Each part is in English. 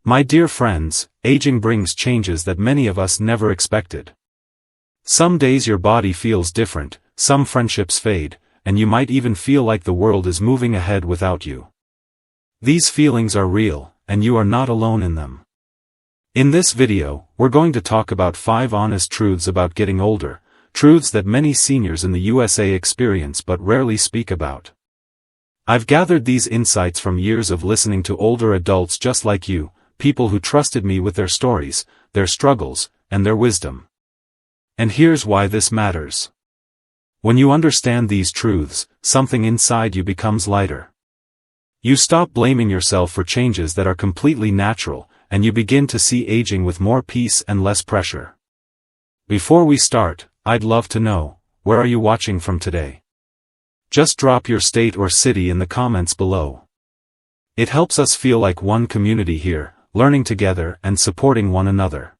My dear friends, aging brings changes that many of us never expected. Some days your body feels different, some friendships fade, and you might even feel like the world is moving ahead without you. These feelings are real, and you are not alone in them. In this video, we're going to talk about 5 honest truths about getting older, truths that many seniors in the USA experience but rarely speak about. I've gathered these insights from years of listening to older adults just like you, people who trusted me with their stories, their struggles, and their wisdom. And here's why this matters. When you understand these truths, something inside you becomes lighter. You stop blaming yourself for changes that are completely natural, and you begin to see aging with more peace and less pressure. Before we start, I'd love to know, where are you watching from today? Just drop your state or city in the comments below. It helps us feel like one community here, learning together and supporting one another.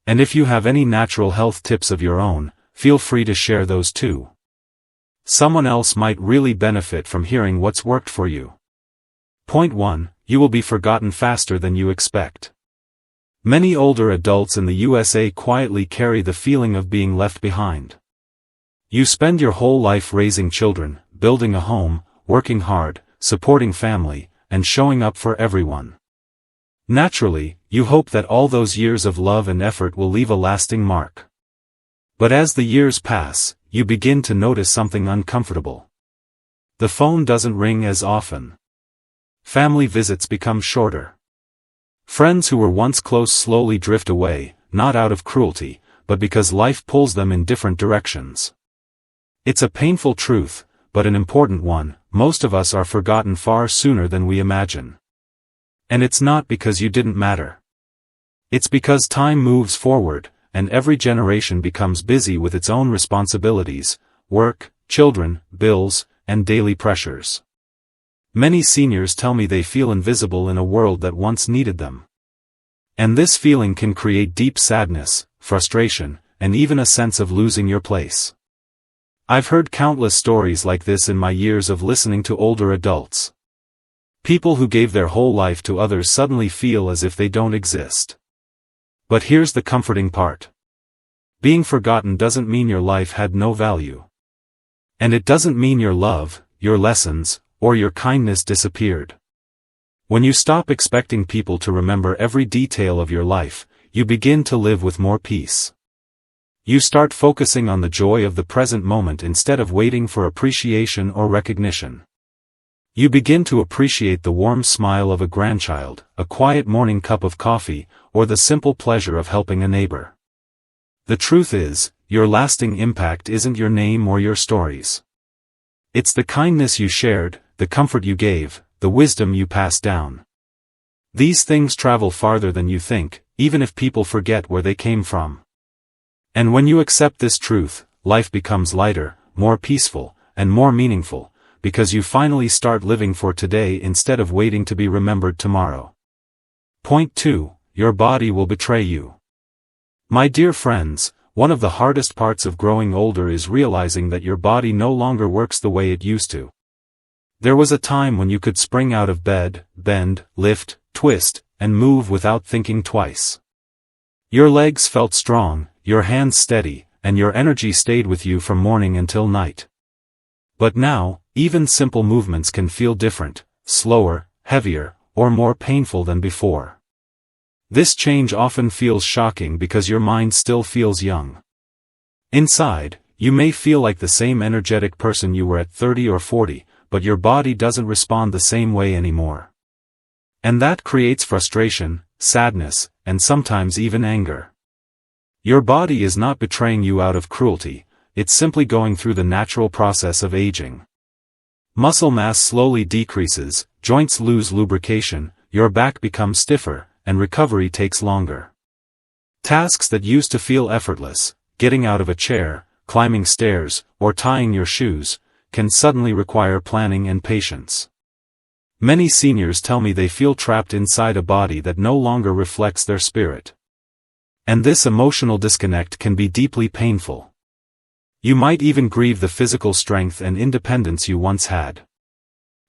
And if you have any natural health tips of your own, feel free to share those too. Someone else might really benefit from hearing what's worked for you. Point 1. You will be forgotten faster than you expect. Many older adults in the USA quietly carry the feeling of being left behind. You spend your whole life raising children, building a home, working hard, supporting family, and showing up for everyone. Naturally, you hope that all those years of love and effort will leave a lasting mark. But as the years pass, you begin to notice something uncomfortable. The phone doesn't ring as often. Family visits become shorter. Friends who were once close slowly drift away, not out of cruelty, but because life pulls them in different directions. It's a painful truth, but an important one. Most of us are forgotten far sooner than we imagine. And it's not because you didn't matter. It's because time moves forward, and every generation becomes busy with its own responsibilities, work, children, bills, and daily pressures. Many seniors tell me they feel invisible in a world that once needed them. And this feeling can create deep sadness, frustration, and even a sense of losing your place. I've heard countless stories like this in my years of listening to older adults. People who gave their whole life to others suddenly feel as if they don't exist. But here's the comforting part. Being forgotten doesn't mean your life had no value. And it doesn't mean your love, your lessons, or your kindness disappeared. When you stop expecting people to remember every detail of your life, you begin to live with more peace. You start focusing on the joy of the present moment instead of waiting for appreciation or recognition. You begin to appreciate the warm smile of a grandchild, a quiet morning cup of coffee, or the simple pleasure of helping a neighbor. The truth is, your lasting impact isn't your name or your stories. It's the kindness you shared, the comfort you gave, the wisdom you passed down. These things travel farther than you think, even if people forget where they came from. And when you accept this truth, life becomes lighter, more peaceful, and more meaningful, because you finally start living for today instead of waiting to be remembered tomorrow. Point 2. Your body will betray you. My dear friends, one of the hardest parts of growing older is realizing that your body no longer works the way it used to. There was a time when you could spring out of bed, bend, lift, twist, and move without thinking twice. Your legs felt strong, your hands steady, and your energy stayed with you from morning until night. But now, even simple movements can feel different, slower, heavier, or more painful than before. This change often feels shocking because your mind still feels young. Inside, you may feel like the same energetic person you were at 30 or 40, but your body doesn't respond the same way anymore. And that creates frustration, sadness, and sometimes even anger. Your body is not betraying you out of cruelty, it's simply going through the natural process of aging. Muscle mass slowly decreases, joints lose lubrication, your back becomes stiffer, and recovery takes longer. Tasks that used to feel effortless, getting out of a chair, climbing stairs, or tying your shoes, can suddenly require planning and patience. Many seniors tell me they feel trapped inside a body that no longer reflects their spirit. And this emotional disconnect can be deeply painful. You might even grieve the physical strength and independence you once had.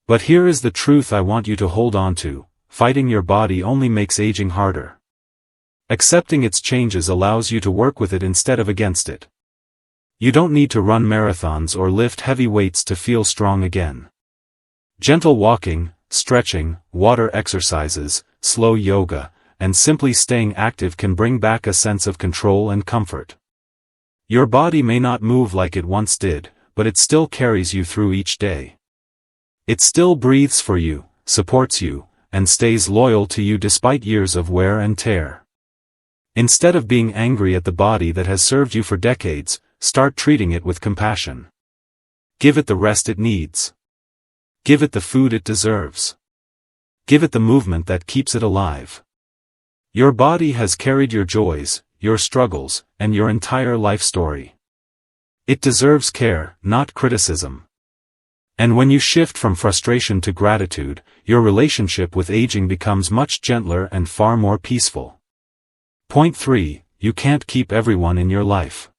But here is the truth I want you to hold on to: fighting your body only makes aging harder. Accepting its changes allows you to work with it instead of against it. You don't need to run marathons or lift heavy weights to feel strong again. Gentle walking, stretching, water exercises, slow yoga, and simply staying active can bring back a sense of control and comfort. Your body may not move like it once did, but it still carries you through each day. It still breathes for you, supports you, and stays loyal to you despite years of wear and tear. Instead of being angry at the body that has served you for decades, start treating it with compassion. Give it the rest it needs. Give it the food it deserves. Give it the movement that keeps it alive. Your body has carried your joys, your struggles, and your entire life story. It deserves care, not criticism. And when you shift from frustration to gratitude, your relationship with aging becomes much gentler and far more peaceful. Point 3. You can't keep everyone in your life.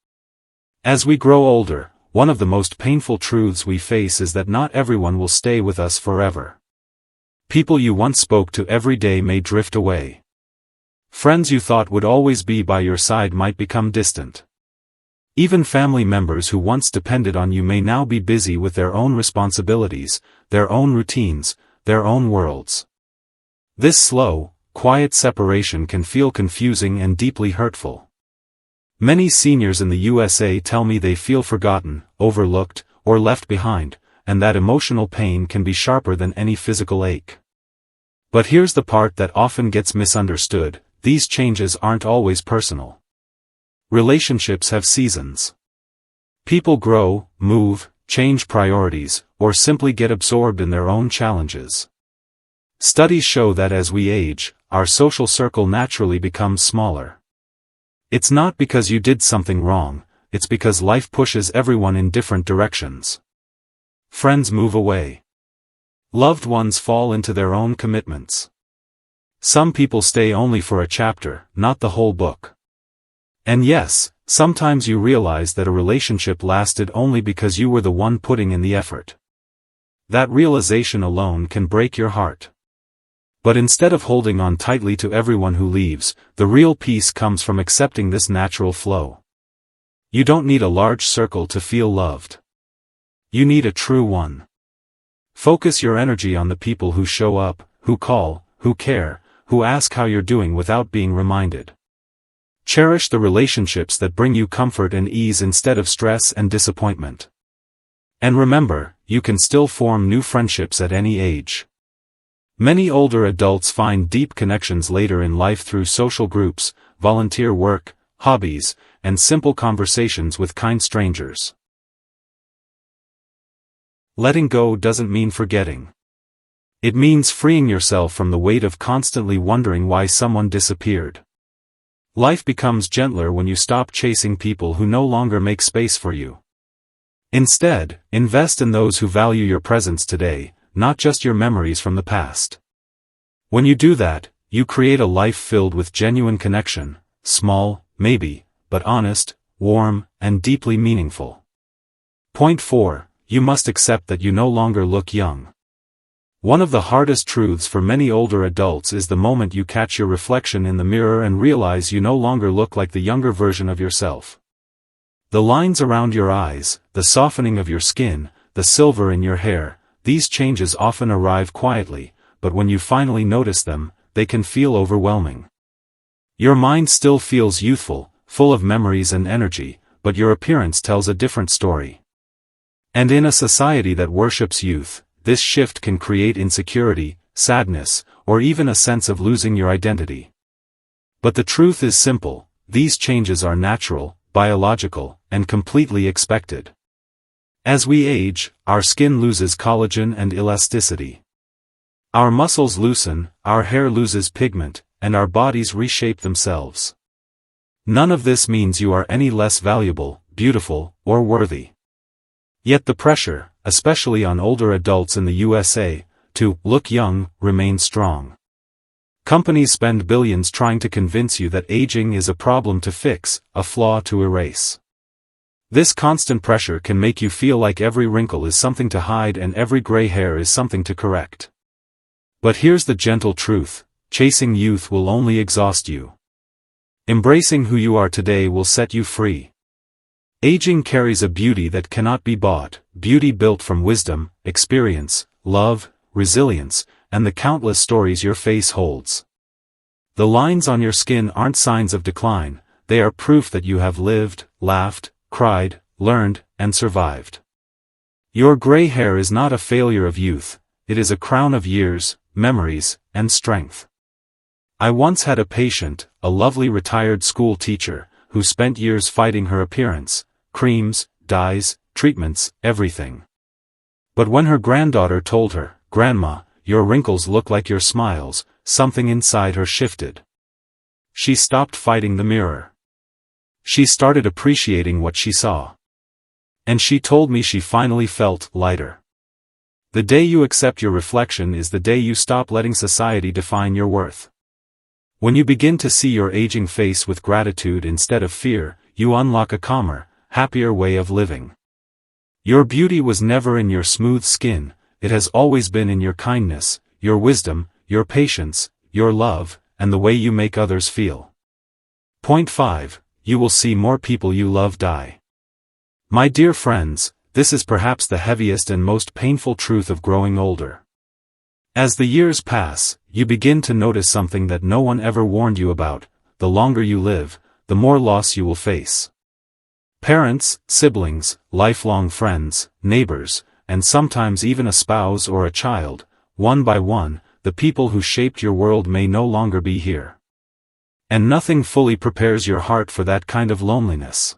As we grow older, one of the most painful truths we face is that not everyone will stay with us forever. People you once spoke to every day may drift away. Friends you thought would always be by your side might become distant. Even family members who once depended on you may now be busy with their own responsibilities, their own routines, their own worlds. This slow, quiet separation can feel confusing and deeply hurtful. Many seniors in the USA tell me they feel forgotten, overlooked, or left behind, and that emotional pain can be sharper than any physical ache. But here's the part that often gets misunderstood: these changes aren't always personal. Relationships have seasons. People grow, move, change priorities, or simply get absorbed in their own challenges. Studies show that as we age, our social circle naturally becomes smaller. It's not because you did something wrong, it's because life pushes everyone in different directions. Friends move away. Loved ones fall into their own commitments. Some people stay only for a chapter, not the whole book. And yes, sometimes you realize that a relationship lasted only because you were the one putting in the effort. That realization alone can break your heart. But instead of holding on tightly to everyone who leaves, the real peace comes from accepting this natural flow. You don't need a large circle to feel loved. You need a true one. Focus your energy on the people who show up, who call, who care, who ask how you're doing without being reminded. Cherish the relationships that bring you comfort and ease instead of stress and disappointment. And remember, you can still form new friendships at any age. Many older adults find deep connections later in life through social groups, volunteer work, hobbies, and simple conversations with kind strangers. Letting go doesn't mean forgetting. It means freeing yourself from the weight of constantly wondering why someone disappeared. Life becomes gentler when you stop chasing people who no longer make space for you. Instead, invest in those who value your presence today, not just your memories from the past. When you do that, you create a life filled with genuine connection, small, maybe, but honest, warm, and deeply meaningful. Point 4. You must accept that you no longer look young. One of the hardest truths for many older adults is the moment you catch your reflection in the mirror and realize you no longer look like the younger version of yourself. The lines around your eyes, the softening of your skin, the silver in your hair, these changes often arrive quietly, but when you finally notice them, they can feel overwhelming. Your mind still feels youthful, full of memories and energy, but your appearance tells a different story. And in a society that worships youth, this shift can create insecurity, sadness, or even a sense of losing your identity. But the truth is simple: these changes are natural, biological, and completely expected. As we age, our skin loses collagen and elasticity. Our muscles loosen, our hair loses pigment, and our bodies reshape themselves. None of this means you are any less valuable, beautiful, or worthy. Yet the pressure, especially on older adults in the USA, to look young, remains strong. Companies spend billions trying to convince you that aging is a problem to fix, a flaw to erase. This constant pressure can make you feel like every wrinkle is something to hide and every gray hair is something to correct. But here's the gentle truth: chasing youth will only exhaust you. Embracing who you are today will set you free. Aging carries a beauty that cannot be bought, beauty built from wisdom, experience, love, resilience, and the countless stories your face holds. The lines on your skin aren't signs of decline, they are proof that you have lived, laughed, cried, learned, and survived. Your gray hair is not a failure of youth, it is a crown of years, memories, and strength. I once had a patient, a lovely retired school teacher, who spent years fighting her appearance, creams, dyes, treatments, everything. But when her granddaughter told her, "Grandma, your wrinkles look like your smiles," something inside her shifted. She stopped fighting the mirror. She started appreciating what she saw. And she told me she finally felt lighter. The day you accept your reflection is the day you stop letting society define your worth. When you begin to see your aging face with gratitude instead of fear, you unlock a calmer, happier way of living. Your beauty was never in your smooth skin, it has always been in your kindness, your wisdom, your patience, your love, and the way you make others feel. Point 5. You will see more people you love die. My dear friends, this is perhaps the heaviest and most painful truth of growing older. As the years pass, you begin to notice something that no one ever warned you about: the longer you live, the more loss you will face. Parents, siblings, lifelong friends, neighbors, and sometimes even a spouse or a child, one by one, the people who shaped your world may no longer be here. And nothing fully prepares your heart for that kind of loneliness.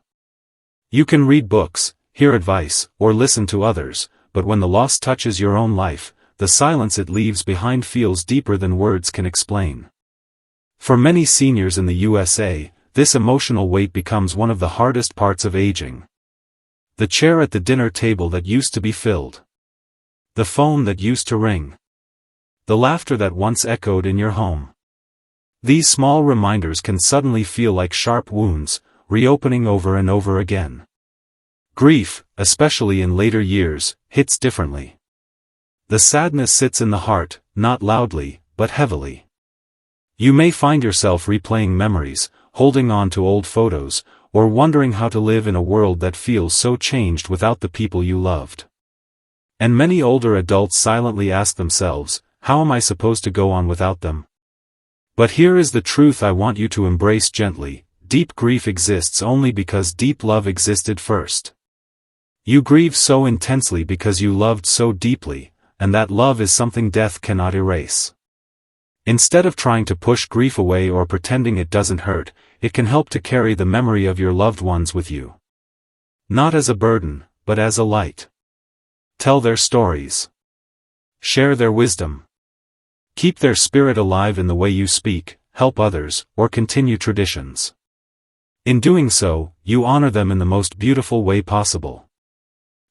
You can read books, hear advice, or listen to others, but when the loss touches your own life, the silence it leaves behind feels deeper than words can explain. For many seniors in the USA, this emotional weight becomes one of the hardest parts of aging. The chair at the dinner table that used to be filled. The phone that used to ring. The laughter that once echoed in your home. These small reminders can suddenly feel like sharp wounds, reopening over and over again. Grief, especially in later years, hits differently. The sadness sits in the heart, not loudly, but heavily. You may find yourself replaying memories, holding on to old photos, or wondering how to live in a world that feels so changed without the people you loved. And many older adults silently ask themselves, how am I supposed to go on without them? But here is the truth I want you to embrace gently: deep grief exists only because deep love existed first. You grieve so intensely because you loved so deeply, and that love is something death cannot erase. Instead of trying to push grief away or pretending it doesn't hurt, it can help to carry the memory of your loved ones with you. Not as a burden, but as a light. Tell their stories. Share their wisdom. Keep their spirit alive in the way you speak, help others, or continue traditions. In doing so, you honor them in the most beautiful way possible.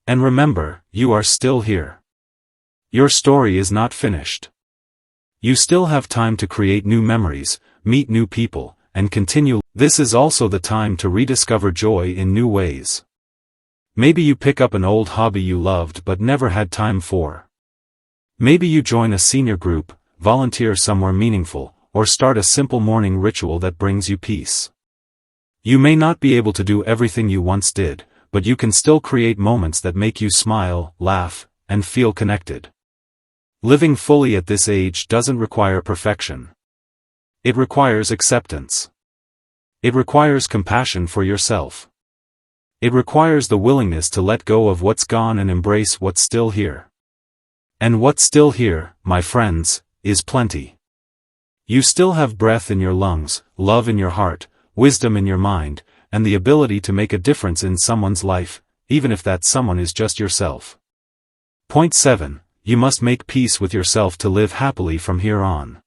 And remember, you are still here. Your story is not finished. You still have time to create new memories, meet new people, and continue. This is also the time to rediscover joy in new ways. Maybe you pick up an old hobby you loved but never had time for. Maybe you join a senior group, volunteer somewhere meaningful, or start a simple morning ritual that brings you peace. You may not be able to do everything you once did, but you can still create moments that make you smile, laugh, and feel connected. Living fully at this age doesn't require perfection. It requires acceptance. It requires compassion for yourself. It requires the willingness to let go of what's gone and embrace what's still here. And what's still here, my friends, is plenty. You still have breath in your lungs, love in your heart, wisdom in your mind, and the ability to make a difference in someone's life, even if that someone is just yourself. Point 7. You must make peace with yourself to live happily from here on.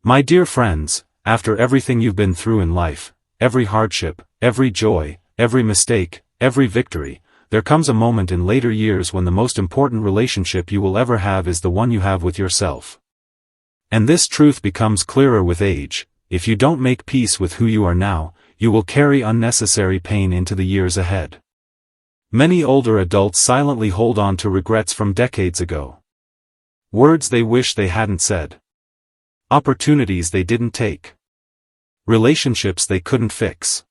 My dear friends, after everything you've been through in life, every hardship, every joy, every mistake, every victory, there comes a moment in later years when the most important relationship you will ever have is the one you have with yourself. And this truth becomes clearer with age: if you don't make peace with who you are now, you will carry unnecessary pain into the years ahead. Many older adults silently hold on to regrets from decades ago. Words they wish they hadn't said. Opportunities they didn't take. Relationships they couldn't fix.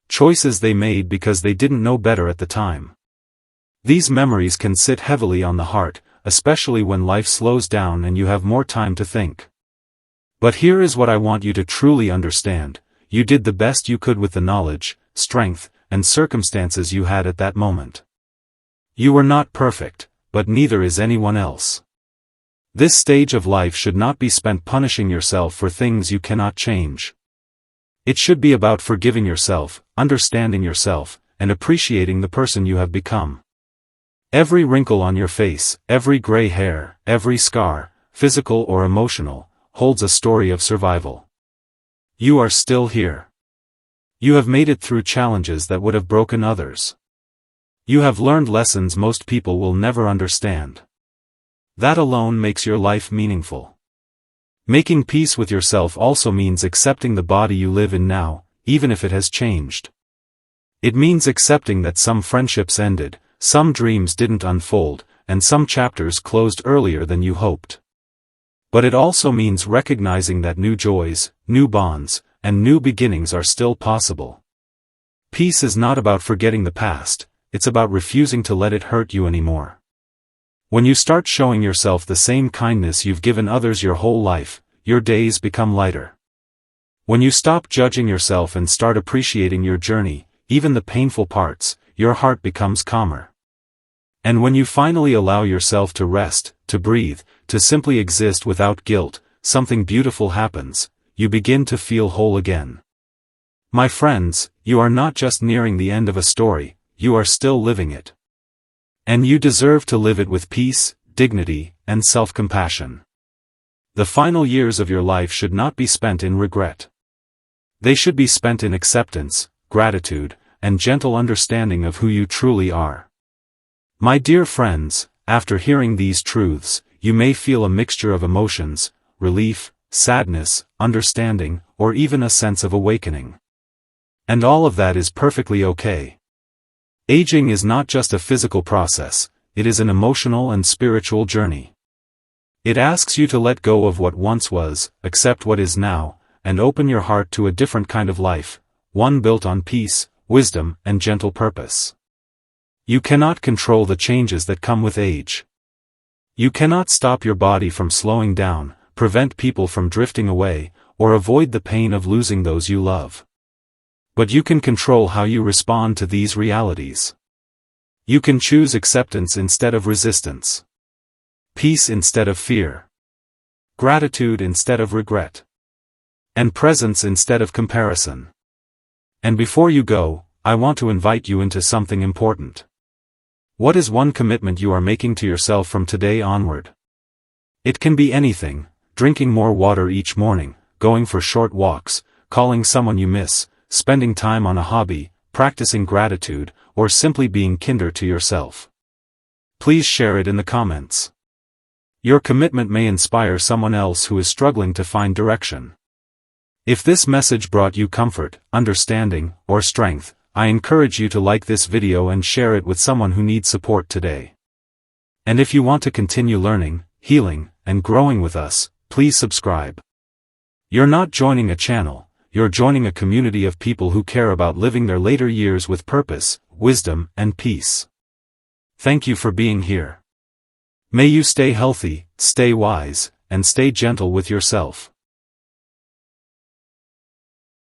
Choices they made because they didn't know better at the time. These memories can sit heavily on the heart, especially when life slows down and you have more time to think. But here is what I want you to truly understand: you did the best you could with the knowledge, strength, and circumstances you had at that moment. You were not perfect, but neither is anyone else. This stage of life should not be spent punishing yourself for things you cannot change. It should be about forgiving yourself, understanding yourself, and appreciating the person you have become. Every wrinkle on your face, every gray hair, every scar, physical or emotional, holds a story of survival. You are still here. You have made it through challenges that would have broken others. You have learned lessons most people will never understand. That alone makes your life meaningful. Making peace with yourself also means accepting the body you live in now, even if it has changed. It means accepting that some friendships ended, some dreams didn't unfold, and some chapters closed earlier than you hoped. But it also means recognizing that new joys, new bonds, and new beginnings are still possible. Peace is not about forgetting the past, it's about refusing to let it hurt you anymore. When you start showing yourself the same kindness you've given others your whole life, your days become lighter. When you stop judging yourself and start appreciating your journey, even the painful parts, your heart becomes calmer. And when you finally allow yourself to rest, to breathe, to simply exist without guilt, something beautiful happens: you begin to feel whole again. My friends, you are not just nearing the end of a story, you are still living it. And you deserve to live it with peace, dignity, and self-compassion. The final years of your life should not be spent in regret. They should be spent in acceptance, gratitude, and gentle understanding of who you truly are. My dear friends, after hearing these truths, you may feel a mixture of emotions: relief, sadness, understanding, or even a sense of awakening. And all of that is perfectly okay. Aging is not just a physical process, it is an emotional and spiritual journey. It asks you to let go of what once was, accept what is now, and open your heart to a different kind of life, one built on peace, wisdom, and gentle purpose. You cannot control the changes that come with age. You cannot stop your body from slowing down, prevent people from drifting away, or avoid the pain of losing those you love. But you can control how you respond to these realities. You can choose acceptance instead of resistance. Peace instead of fear. Gratitude instead of regret. And presence instead of comparison. And before you go, I want to invite you into something important. What is one commitment you are making to yourself from today onward? It can be anything: drinking more water each morning, going for short walks, calling someone you miss, spending time on a hobby, practicing gratitude, or simply being kinder to yourself. Please share it in the comments. Your commitment may inspire someone else who is struggling to find direction. If this message brought you comfort, understanding, or strength, I encourage you to like this video and share it with someone who needs support today. And if you want to continue learning, healing, and growing with us, please subscribe. You're not joining a channel, you're joining a community of people who care about living their later years with purpose, wisdom, and peace. Thank you for being here. May you stay healthy, stay wise, and stay gentle with yourself.